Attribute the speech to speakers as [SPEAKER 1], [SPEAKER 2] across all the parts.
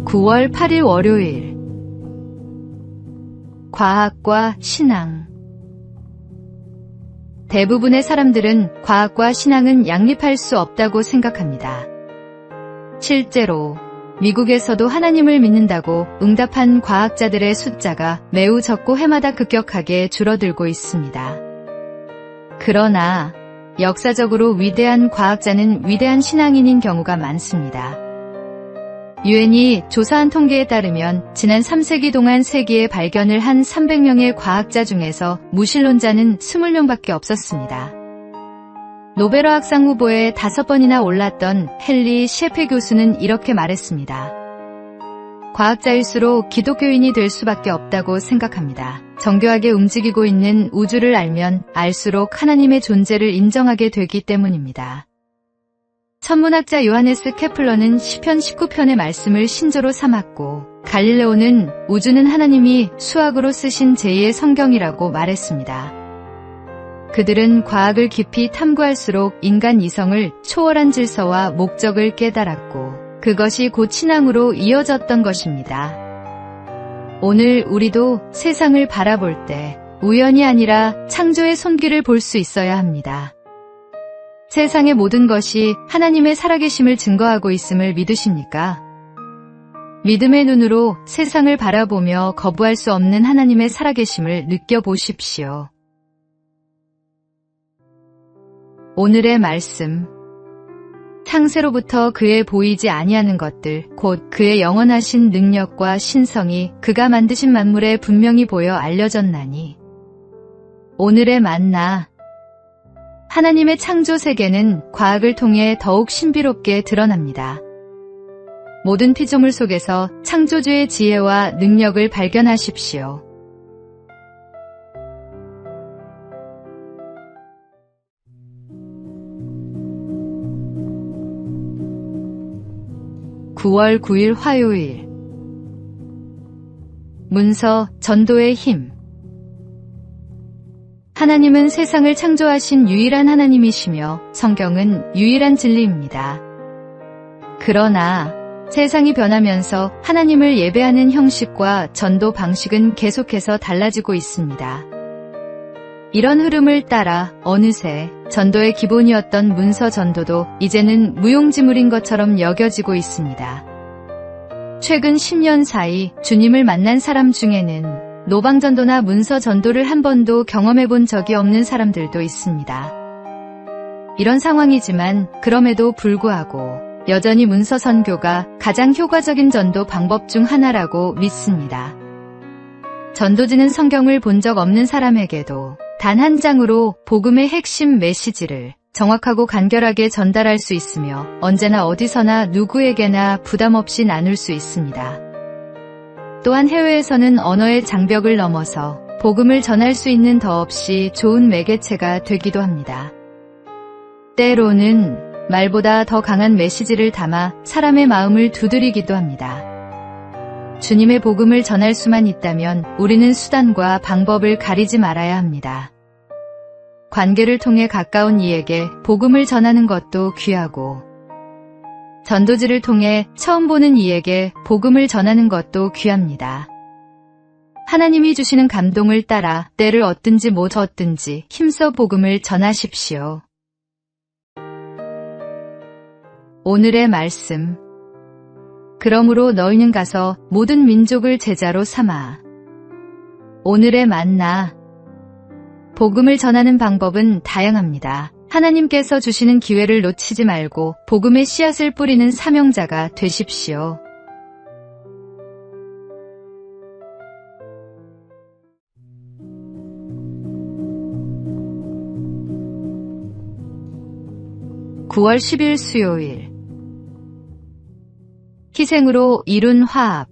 [SPEAKER 1] 9월 8일 월요일. 과학과 신앙. 대부분의 사람들은 과학과 신앙은 양립할 수 없다고 생각합니다. 실제로 미국에서도 하나님을 믿는다고 응답한 과학자들의 숫자가 매우 적고 해마다 급격하게 줄어들고 있습니다. 그러나 역사적으로 위대한 과학자는 위대한 신앙인인 경우가 많습니다. 유엔이 조사한 통계에 따르면 지난 3세기 동안 세계에 발견을 한 300명의 과학자 중에서 무신론자는 20명밖에 없었습니다. 노벨화학상 후보에 5번이나 올랐던 헨리 셰페 교수는 이렇게 말했습니다. 과학자일수록 기독교인이 될 수밖에 없다고 생각합니다. 정교하게 움직이고 있는 우주를 알면 알수록 하나님의 존재를 인정하게 되기 때문입니다. 천문학자 요하네스 케플러는 시편 19편의 말씀을 신조로 삼았고, 갈릴레오는 우주는 하나님이 수학으로 쓰신 제2의 성경이라고 말했습니다. 그들은 과학을 깊이 탐구할수록 인간 이성을 초월한 질서와 목적을 깨달았고, 그것이 곧 신앙으로 이어졌던 것입니다. 오늘 우리도 세상을 바라볼 때 우연이 아니라 창조의 손길을 볼 수 있어야 합니다. 세상의 모든 것이 하나님의 살아계심을 증거하고 있음을 믿으십니까? 믿음의 눈으로 세상을 바라보며 거부할 수 없는 하나님의 살아계심을 느껴보십시오. 오늘의 말씀. 창세로부터 그의 보이지 아니하는 것들, 곧 그의 영원하신 능력과 신성이 그가 만드신 만물에 분명히 보여 알려졌나니. 오늘의 만나. 하나님의 창조 세계는 과학을 통해 더욱 신비롭게 드러납니다. 모든 피조물 속에서 창조주의 지혜와 능력을 발견하십시오. (9월 9일) 화요일. 문서 전도의 힘. 하나님은 세상을 창조하신 유일한 하나님이시며 성경은 유일한 진리입니다. 그러나 세상이 변하면서 하나님을 예배하는 형식과 전도 방식은 계속해서 달라지고 있습니다. 이런 흐름을 따라 어느새 전도의 기본이었던 문서 전도도 이제는 무용지물인 것처럼 여겨지고 있습니다. 최근 10년 사이 주님을 만난 사람 중에는 노방전도나 문서 전도를 한 번도 경험해본 적이 없는 사람들도 있습니다. 이런 상황이지만 그럼에도 불구하고 여전히 문서 선교가 가장 효과적인 전도 방법 중 하나라고 믿습니다. 전도지는 성경을 본 적 없는 사람에게도 단 한 장으로 복음의 핵심 메시지를 정확하고 간결하게 전달할 수 있으며 언제나 어디서나 누구에게나 부담 없이 나눌 수 있습니다. 또한 해외에서는 언어의 장벽을 넘어서 복음을 전할 수 있는 더없이 좋은 매개체가 되기도 합니다. 때로는 말보다 더 강한 메시지를 담아 사람의 마음을 두드리기도 합니다. 주님의 복음을 전할 수만 있다면 우리는 수단과 방법을 가리지 말아야 합니다. 관계를 통해 가까운 이에게 복음을 전하는 것도 귀하고, 전도지를 통해 처음 보는 이에게 복음을 전하는 것도 귀합니다. 하나님이 주시는 감동을 따라 때를 얻든지 못 얻든지 힘써 복음을 전하십시오. 오늘의 말씀. 그러므로 너희는 가서 모든 민족을 제자로 삼아. 오늘의 만나. 복음을 전하는 방법은 다양합니다. 하나님께서 주시는 기회를 놓치지 말고 복음의 씨앗을 뿌리는 사명자가 되십시오. (9월 10일) 수요일. 희생으로 이룬 화합.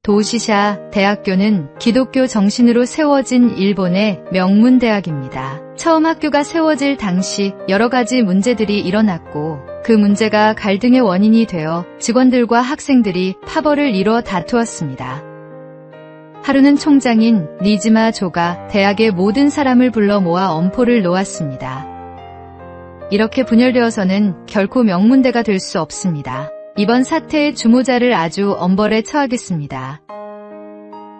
[SPEAKER 1] 도시샤 대학교는 기독교 정신으로 세워진 일본의 명문대학입니다. 처음 학교가 세워질 당시 여러 가지 문제들이 일어났고, 그 문제가 갈등의 원인이 되어 직원들과 학생들이 파벌을 이뤄 다투었습니다. 하루는 총장인 니즈마 조가 대학의 모든 사람을 불러 모아 엄포를 놓았습니다. 이렇게 분열되어서는 결코 명문대가 될 수 없습니다. 이번 사태의 주모자를 아주 엄벌에 처하겠습니다.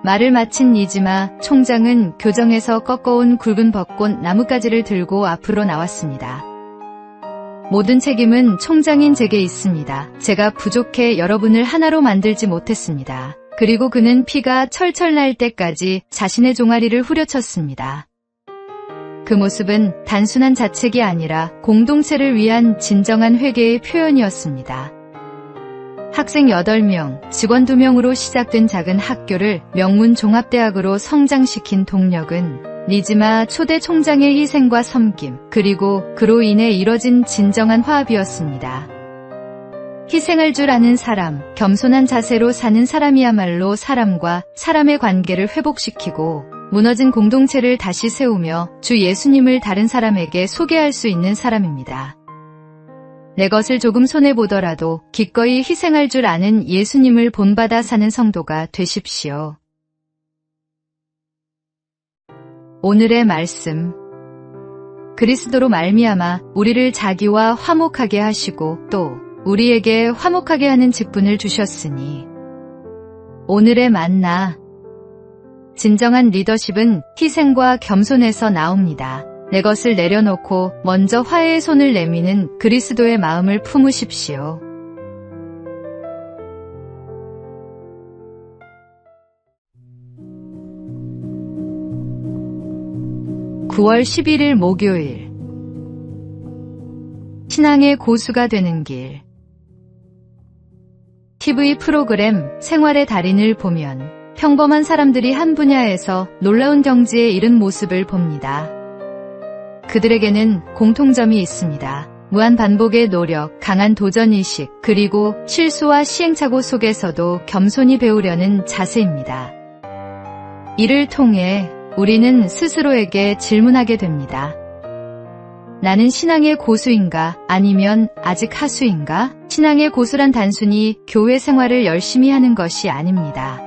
[SPEAKER 1] 말을 마친 니지마 총장은 교정에서 꺾어온 굵은 벚꽃 나뭇가지를 들고 앞으로 나왔습니다. 모든 책임은 총장인 제게 있습니다. 제가 부족해 여러분을 하나로 만들지 못했습니다. 그리고 그는 피가 철철 날 때까지 자신의 종아리를 후려쳤습니다. 그 모습은 단순한 자책이 아니라 공동체를 위한 진정한 회개의 표현이었습니다. 학생 8명, 직원 2명으로 시작된 작은 학교를 명문 종합대학으로 성장시킨 동력은 니지마 초대 총장의 희생과 섬김, 그리고 그로 인해 이뤄진 진정한 화합이었습니다. 희생할 줄 아는 사람, 겸손한 자세로 사는 사람이야말로 사람과 사람의 관계를 회복시키고 무너진 공동체를 다시 세우며 주 예수님을 다른 사람에게 소개할 수 있는 사람입니다. 내 것을 조금 손해보더라도 기꺼이 희생할 줄 아는 예수님을 본받아 사는 성도가 되십시오. 오늘의 말씀. 그리스도로 말미암아 우리를 자기와 화목하게 하시고 또 우리에게 화목하게 하는 직분을 주셨으니. 오늘의 만나. 진정한 리더십은 희생과 겸손에서 나옵니다. 내 것을 내려놓고 먼저 화해의 손을 내미는 그리스도의 마음을 품으십시오. (9월 11일) 목요일. 신앙의 고수가 되는 길. TV 프로그램 생활의 달인을 보면 평범한 사람들이 한 분야에서 놀라운 경지에 이른 모습을 봅니다. 그들에게는 공통점이 있습니다. 무한 반복의 노력, 강한 도전의식, 그리고 실수와 시행착오 속에서도 겸손히 배우려는 자세입니다. 이를 통해 우리는 스스로에게 질문하게 됩니다. 나는 신앙의 고수인가? 아니면 아직 하수인가? 신앙의 고수란 단순히 교회 생활을 열심히 하는 것이 아닙니다.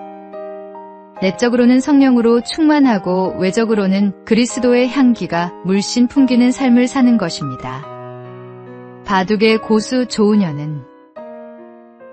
[SPEAKER 1] 내적으로는 성령으로 충만하고 외적으로는 그리스도의 향기가 물씬 풍기는 삶을 사는 것입니다. 바둑의 고수 조은현은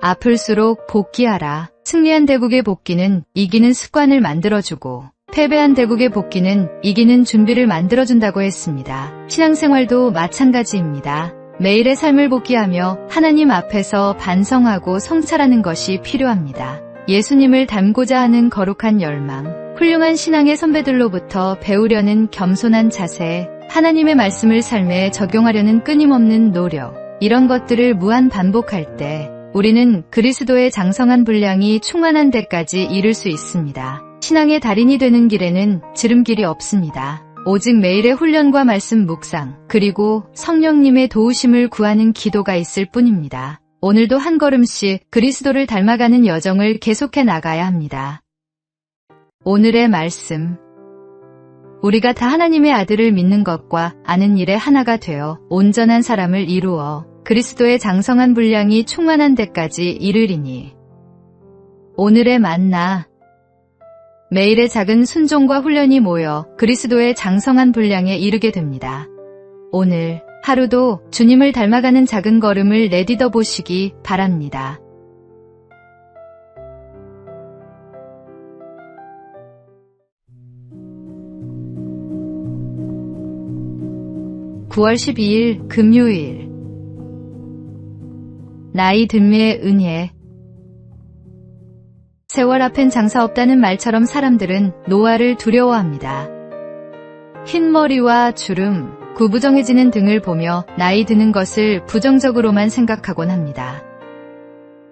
[SPEAKER 1] 아플수록 복귀하라. 승리한 대국의 복귀는 이기는 습관을 만들어주고 패배한 대국의 복귀는 이기는 준비를 만들어준다고 했습니다. 신앙생활도 마찬가지입니다. 매일의 삶을 복귀하며 하나님 앞에서 반성하고 성찰하는 것이 필요합니다. 예수님을 닮고자 하는 거룩한 열망, 훌륭한 신앙의 선배들로부터 배우려는 겸손한 자세, 하나님의 말씀을 삶에 적용하려는 끊임없는 노력, 이런 것들을 무한 반복할 때 우리는 그리스도의 장성한 분량이 충만한 데까지 이를 수 있습니다. 신앙의 달인이 되는 길에는 지름길이 없습니다. 오직 매일의 훈련과 말씀 묵상, 그리고 성령님의 도우심을 구하는 기도가 있을 뿐입니다. 오늘도 한 걸음씩 그리스도를 닮아가는 여정을 계속해 나가야 합니다. 오늘의 말씀. 우리가 다 하나님의 아들을 믿는 것과 아는 일에 하나가 되어 온전한 사람을 이루어 그리스도의 장성한 분량이 충만한 데까지 이르리니. 오늘의 만나. 매일의 작은 순종과 훈련이 모여 그리스도의 장성한 분량에 이르게 됩니다. 오늘 하루도 주님을 닮아가는 작은 걸음을 내딛어 보시기 바랍니다. (9월 12일) 금요일. 나이 듦의 은혜. 세월 앞엔 장사 없다는 말처럼 사람들은 노화를 두려워합니다. 흰머리와 주름, 구부정해지는 등을 보며 나이 드는 것을 부정적으로만 생각하곤 합니다.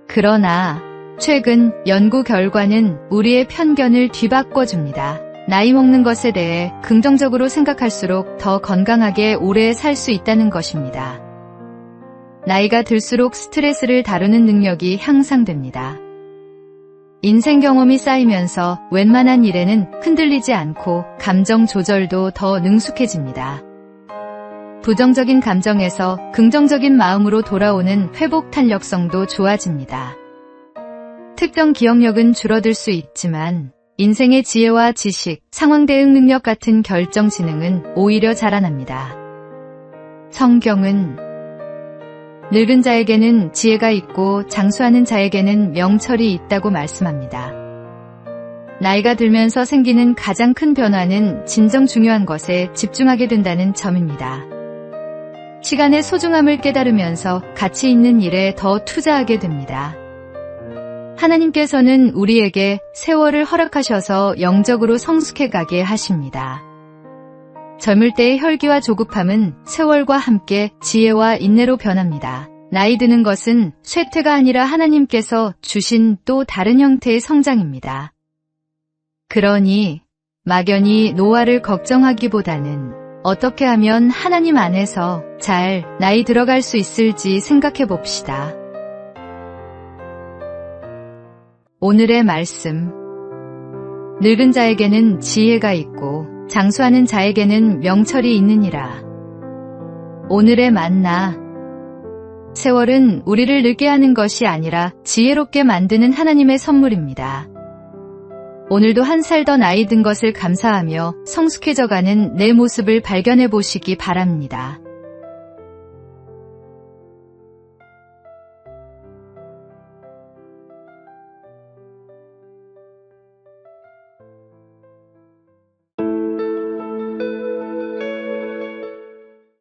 [SPEAKER 1] 그러나 최근 연구 결과는 우리의 편견을 뒤바꿔줍니다. 나이 먹는 것에 대해 긍정적으로 생각할수록 더 건강하게 오래 살 수 있다는 것입니다. 나이가 들수록 스트레스를 다루는 능력이 향상됩니다. 인생 경험이 쌓이면서 웬만한 일에는 흔들리지 않고 감정 조절도 더 능숙해집니다. 부정적인 감정에서 긍정적인 마음으로 돌아오는 회복 탄력성도 좋아집니다. 특정 기억력은 줄어들 수 있지만 인생의 지혜와 지식, 상황 대응 능력 같은 결정 지능은 오히려 자라납니다. 성경은 늙은 자에게는 지혜가 있고 장수하는 자에게는 명철이 있다고 말씀합니다. 나이가 들면서 생기는 가장 큰 변화는 진정 중요한 것에 집중하게 된다는 점입니다. 시간의 소중함을 깨달으면서 가치 있는 일에 더 투자하게 됩니다. 하나님께서는 우리에게 세월을 허락하셔서 영적으로 성숙해 가게 하십니다. 젊을 때의 혈기와 조급함은 세월과 함께 지혜와 인내로 변합니다. 나이 드는 것은 쇠퇴가 아니라 하나님께서 주신 또 다른 형태의 성장입니다. 그러니 막연히 노화를 걱정하기보다는 어떻게 하면 하나님 안에서 잘 나이 들어갈 수 있을지 생각해 봅시다. 오늘의 말씀. 늙은 자에게는 지혜가 있고 장수하는 자에게는 명철이 있느니라. 오늘의 만나. 세월은 우리를 늙게 하는 것이 아니라 지혜롭게 만드는 하나님의 선물입니다. 오늘도 한 살 더 나이 든 것을 감사하며 성숙해져가는 내 모습을 발견해 보시기 바랍니다.